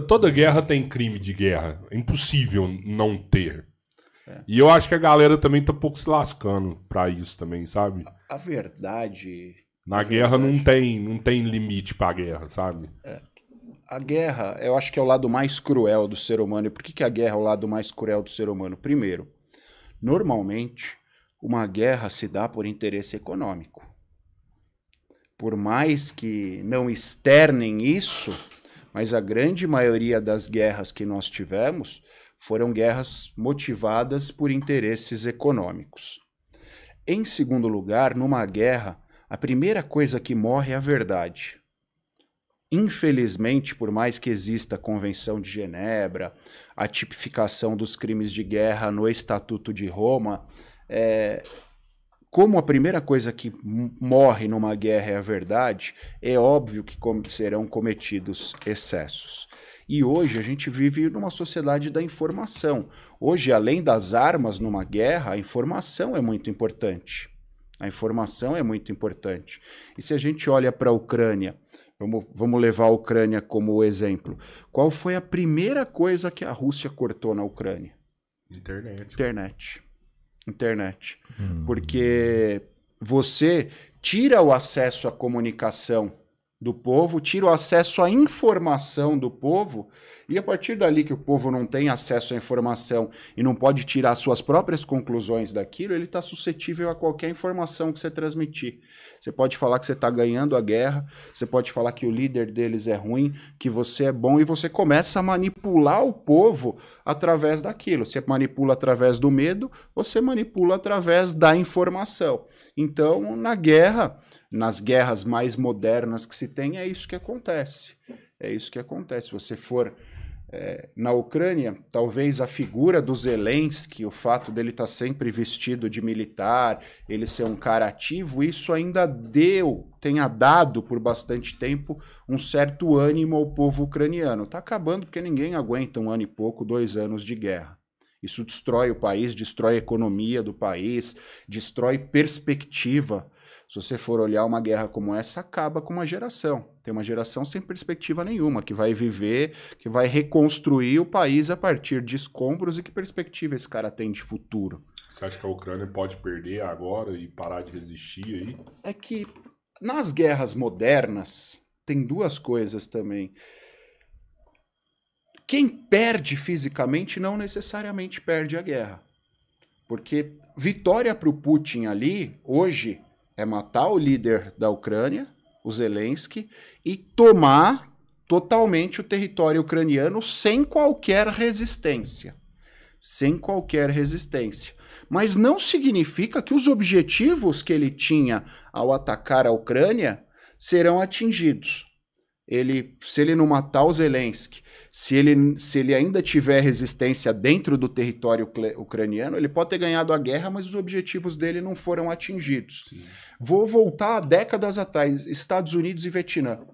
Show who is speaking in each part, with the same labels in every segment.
Speaker 1: Toda guerra tem crime de guerra. É impossível não ter. E eu acho que a galera também tá um pouco se lascando pra isso também, sabe?
Speaker 2: A verdade...
Speaker 1: Na guerra não tem limite pra guerra, sabe?
Speaker 2: A guerra, eu acho que é o lado mais cruel do ser humano. E por que a guerra é o lado mais cruel do ser humano? Primeiro, normalmente, uma guerra se dá por interesse econômico. Por mais que não externem isso, mas a grande maioria das guerras que nós tivemos foram guerras motivadas por interesses econômicos. Em segundo lugar, numa guerra, a primeira coisa que morre é a verdade. Infelizmente, por mais que exista a Convenção de Genebra, a tipificação dos crimes de guerra no Estatuto de Roma, como a primeira coisa que morre numa guerra é a verdade, é óbvio que serão cometidos excessos. E hoje a gente vive numa sociedade da informação. Hoje, além das armas numa guerra, a informação é muito importante. A informação é muito importante. E se a gente olha para a Ucrânia, vamos levar a Ucrânia como exemplo. Qual foi a primeira coisa que a Rússia cortou na Ucrânia? Internet. Porque você tira o acesso à comunicação do povo, tira o acesso à informação do povo, e a partir dali que o povo não tem acesso à informação e não pode tirar suas próprias conclusões daquilo, ele está suscetível a qualquer informação que você transmitir. Você pode falar que você está ganhando a guerra, você pode falar que o líder deles é ruim, que você é bom, e você começa a manipular o povo através daquilo. Você manipula através do medo, você manipula através da informação. Então, nas guerras mais modernas que se tem, é isso que acontece. É isso que acontece. Se você for na Ucrânia, talvez a figura do Zelensky, o fato dele estar sempre vestido de militar, ele ser um cara ativo, isso ainda tenha dado por bastante tempo um certo ânimo ao povo ucraniano. Está acabando porque ninguém aguenta 1 ano e pouco, 2 anos de guerra. Isso destrói o país, destrói a economia do país, destrói perspectiva. Se você for olhar uma guerra como essa, acaba com uma geração. Tem uma geração sem perspectiva nenhuma, que vai viver, que vai reconstruir o país a partir de escombros. E que perspectiva esse cara tem de futuro?
Speaker 1: Você acha que a Ucrânia pode perder agora e parar de resistir aí?
Speaker 2: É que nas guerras modernas tem duas coisas também. Quem perde fisicamente não necessariamente perde a guerra. Porque vitória para o Putin ali, hoje, é matar o líder da Ucrânia, o Zelensky, e tomar totalmente o território ucraniano sem qualquer resistência. Sem qualquer resistência. Mas não significa que os objetivos que ele tinha ao atacar a Ucrânia serão atingidos. Se ele não matar o Zelensky, se ele ainda tiver resistência dentro do território ucraniano, ele pode ter ganhado a guerra, mas os objetivos dele não foram atingidos. Sim. Vou voltar décadas atrás, Estados Unidos e Vietnã.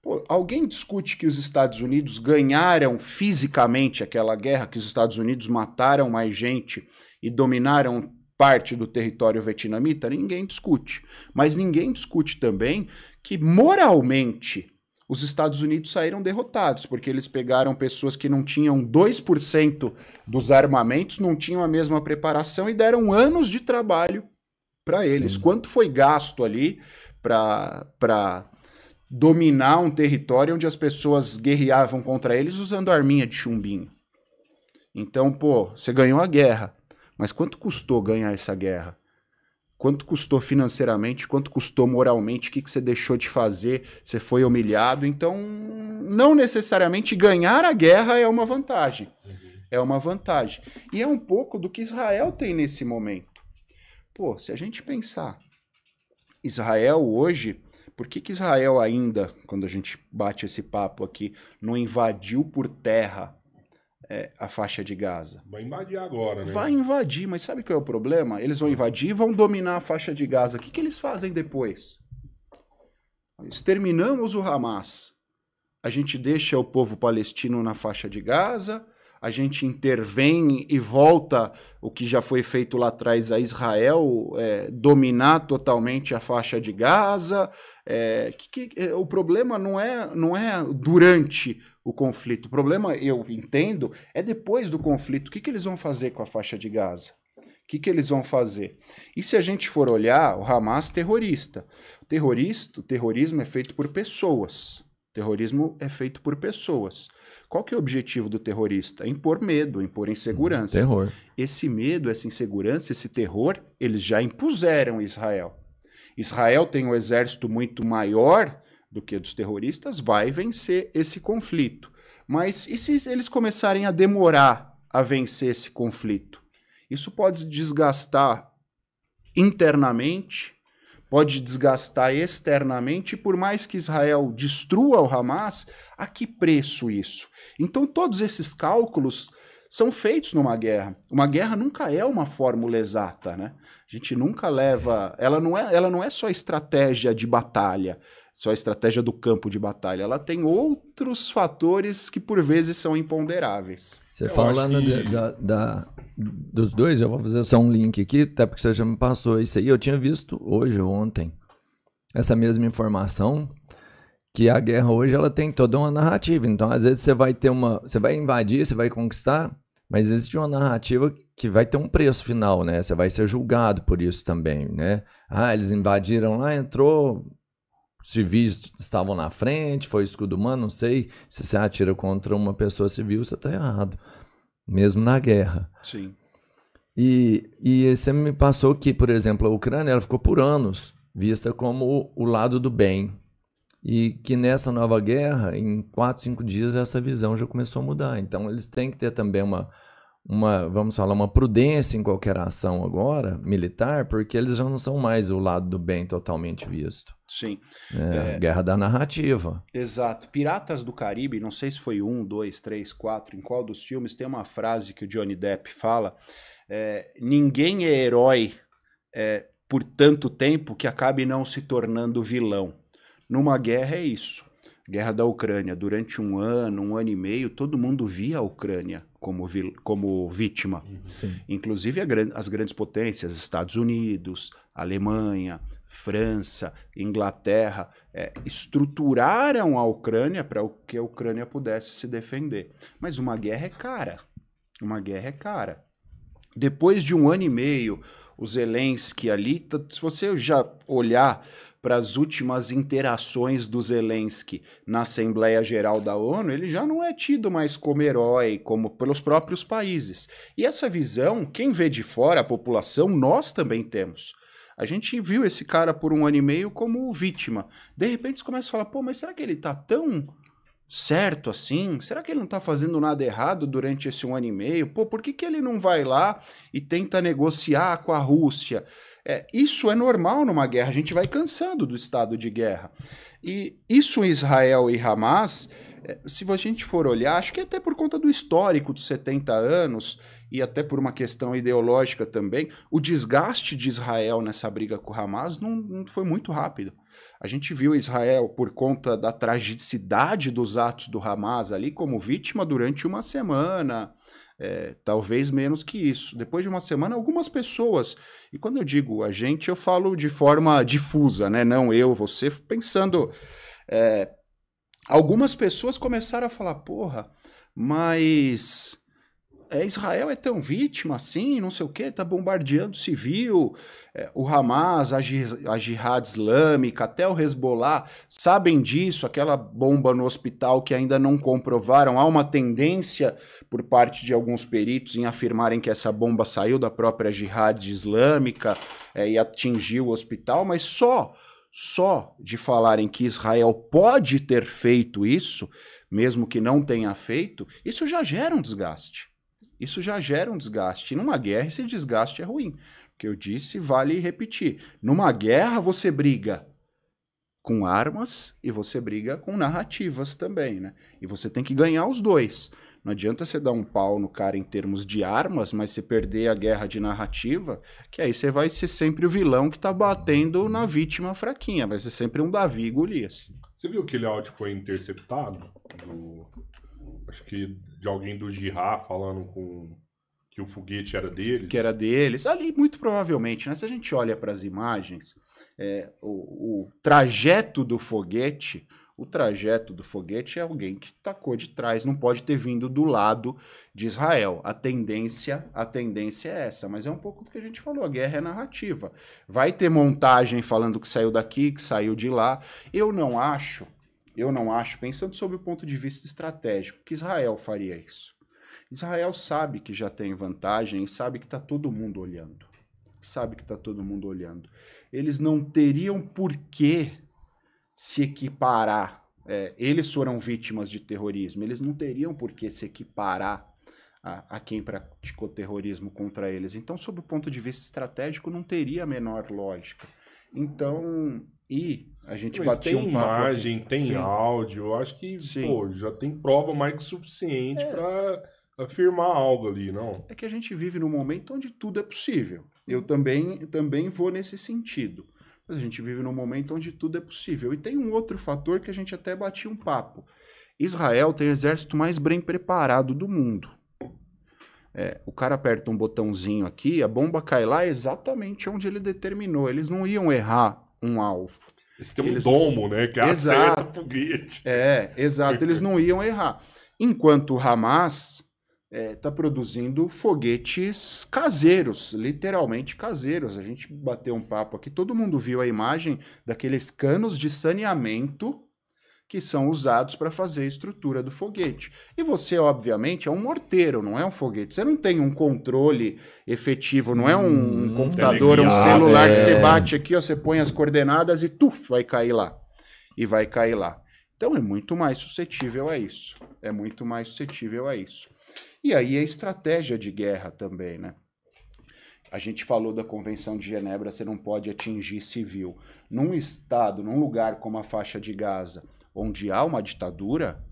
Speaker 2: Pô, alguém discute que os Estados Unidos ganharam fisicamente aquela guerra, que os Estados Unidos mataram mais gente e dominaram parte do território vietnamita? Ninguém discute. Mas ninguém discute também que moralmente os Estados Unidos saíram derrotados, porque eles pegaram pessoas que não tinham 2% dos armamentos, não tinham a mesma preparação e deram anos de trabalho para eles. Sim. Quanto foi gasto ali para dominar um território onde as pessoas guerreavam contra eles usando arminha de chumbinho? Então, você ganhou a guerra, mas quanto custou ganhar essa guerra? Quanto custou financeiramente, quanto custou moralmente, o que você deixou de fazer, você foi humilhado. Então, não necessariamente ganhar a guerra é uma vantagem. É uma vantagem. E é um pouco do que Israel tem nesse momento. Se a gente pensar, Israel hoje, por que Israel ainda, quando a gente bate esse papo aqui, não invadiu por terra a faixa de Gaza?
Speaker 1: Vai invadir agora, né?
Speaker 2: Vai invadir, mas sabe qual é o problema? Eles vão invadir e vão dominar a faixa de Gaza. O que eles fazem depois? Exterminamos o Hamas. A gente deixa o povo palestino na faixa de Gaza, a gente intervém e volta o que já foi feito lá atrás a Israel dominar totalmente a faixa de Gaza. O problema não é durante o conflito. O problema, eu entendo, é depois do conflito. O que eles vão fazer com a faixa de Gaza? O que eles vão fazer? E se a gente for olhar, o Hamas terrorista. O terrorismo é feito por pessoas. Terrorismo é feito por pessoas. Qual que é o objetivo do terrorista? Impor medo, impor insegurança.
Speaker 3: Terror.
Speaker 2: Esse medo, essa insegurança, esse terror, eles já impuseram em Israel. Israel tem um exército muito maior do que o dos terroristas, vai vencer esse conflito. Mas e se eles começarem a demorar a vencer esse conflito? Isso pode desgastar internamente, pode desgastar externamente, e por mais que Israel destrua o Hamas, a que preço isso? Então todos esses cálculos são feitos numa guerra. Uma guerra nunca é uma fórmula exata, né? A gente nunca leva... Ela não é só estratégia de batalha, só estratégia do campo de batalha. Ela tem outros fatores que por vezes são imponderáveis.
Speaker 3: Você falando dos dois, eu vou fazer só um link aqui, até porque você já me passou isso aí. Eu tinha visto hoje ou ontem essa mesma informação, que a guerra hoje ela tem toda uma narrativa. Então, às vezes, você vai invadir, você vai conquistar, mas existe uma narrativa que vai ter um preço final, né? Você vai ser julgado por isso também, né? Ah, eles invadiram lá, entrou, civis estavam na frente, foi escudo humano, não sei. Se você atira contra uma pessoa civil, você está errado. Mesmo na guerra.
Speaker 2: Sim.
Speaker 3: E você me passou que, por exemplo, a Ucrânia ela ficou por anos vista como o lado do bem. E que nessa nova guerra, em 4, 5 dias, essa visão já começou a mudar. Então, eles têm que ter também vamos falar, uma prudência em qualquer ação agora, militar, porque eles já não são mais o lado do bem totalmente visto.
Speaker 2: Sim.
Speaker 3: Guerra da narrativa.
Speaker 2: Exato. Piratas do Caribe, não sei se foi 1, 2, 3, 4, em qual dos filmes, tem uma frase que o Johnny Depp fala, ninguém é herói por tanto tempo que acabe não se tornando vilão. Numa guerra é isso. Guerra da Ucrânia. Durante um ano e meio, todo mundo via a Ucrânia como vítima.
Speaker 3: Sim.
Speaker 2: Inclusive as grandes potências, Estados Unidos, Alemanha, França, Inglaterra, estruturaram a Ucrânia para que a Ucrânia pudesse se defender. Mas uma guerra é cara. Uma guerra é cara. Depois de 1 ano e meio, o Zelensky ali, se você já olhar para as últimas interações do Zelensky na Assembleia Geral da ONU, ele já não é tido mais como herói, como pelos próprios países. E essa visão, quem vê de fora, a população, nós também temos. A gente viu esse cara por 1 ano e meio como vítima. De repente você começa a falar, pô, mas será que ele tá tão certo assim? Será que ele não tá fazendo nada errado durante esse 1 ano e meio? Pô, por que ele não vai lá e tenta negociar com a Rússia? Isso é normal numa guerra, a gente vai cansando do estado de guerra. E isso Israel e Hamas, se a gente for olhar, acho que até por conta do histórico dos 70 anos e até por uma questão ideológica também, o desgaste de Israel nessa briga com o Hamas não foi muito rápido. A gente viu Israel, por conta da tragicidade dos atos do Hamas ali, como vítima durante 1 semana, talvez menos que isso. Depois de 1 semana, algumas pessoas, e quando eu digo a gente, eu falo de forma difusa, né? Não eu, você, pensando... algumas pessoas começaram a falar, porra, mas... Israel é tão vítima assim, não sei o que, tá bombardeando civil, o Hamas, a Jihad Islâmica, até o Hezbollah, sabem disso, aquela bomba no hospital que ainda não comprovaram, há uma tendência por parte de alguns peritos em afirmarem que essa bomba saiu da própria Jihad Islâmica e atingiu o hospital, mas só de falarem que Israel pode ter feito isso, mesmo que não tenha feito, isso já gera um desgaste. Isso já gera um desgaste. E numa guerra esse desgaste é ruim. O que eu disse vale repetir. Numa guerra você briga com armas e você briga com narrativas também, né? E você tem que ganhar os dois. Não adianta você dar um pau no cara em termos de armas, mas você perder a guerra de narrativa, que aí você vai ser sempre o vilão que tá batendo na vítima fraquinha. Vai ser sempre um Davi e Golias.
Speaker 1: Você viu que aquele áudio foi interceptado acho que de alguém do Jihad falando que o foguete era deles.
Speaker 2: Que era deles. Ali, muito provavelmente, né? Se a gente olha para as imagens, o trajeto do foguete... O trajeto do foguete é alguém que tacou de trás, não pode ter vindo do lado de Israel. A tendência é essa, mas é um pouco do que a gente falou, a guerra é narrativa. Vai ter montagem falando que saiu daqui, que saiu de lá. Eu não acho, pensando sob o ponto de vista estratégico, que Israel faria isso. Israel sabe que já tem vantagem e sabe que está todo mundo olhando. Eles não teriam por que se equiparar. Eles foram vítimas de terrorismo, eles não teriam por que se equiparar a quem praticou terrorismo contra eles. Então, sob o ponto de vista estratégico, não teria a menor lógica. Então, a gente bateu um papo aqui.
Speaker 1: Tem imagem, tem áudio, eu acho que já tem prova mais que suficiente para afirmar algo ali, não?
Speaker 2: É que a gente vive num momento onde tudo é possível. Eu também vou nesse sentido. Mas a gente vive num momento onde tudo é possível. E tem um outro fator que a gente até batia um papo. Israel tem o exército mais bem preparado do mundo. O cara aperta um botãozinho aqui, a bomba cai lá exatamente onde ele determinou. Eles não iam errar um alvo.
Speaker 1: Eles têm um domo, né? Que acerta o foguete.
Speaker 2: Exato. Eles não iam errar. Enquanto o Hamas está produzindo foguetes caseiros, literalmente caseiros. A gente bateu um papo aqui, todo mundo viu a imagem daqueles canos de saneamento que são usados para fazer a estrutura do foguete. E você, obviamente, é um morteiro, não é um foguete. Você não tem um controle efetivo, não é um computador, um celular que você bate aqui, ó, você põe as coordenadas e vai cair lá. E vai cair lá. Então é muito mais suscetível a isso. E aí a estratégia de guerra também, né? A gente falou da Convenção de Genebra, você não pode atingir civil. Num estado, num lugar como a faixa de Gaza, onde há uma ditadura,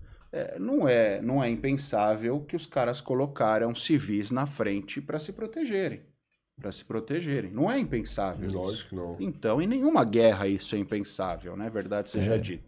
Speaker 2: não é impensável que os caras colocaram civis na frente para se protegerem. Não é impensável.
Speaker 1: Lógico que não.
Speaker 2: Então, em nenhuma guerra isso é impensável, né? Verdade seja dita.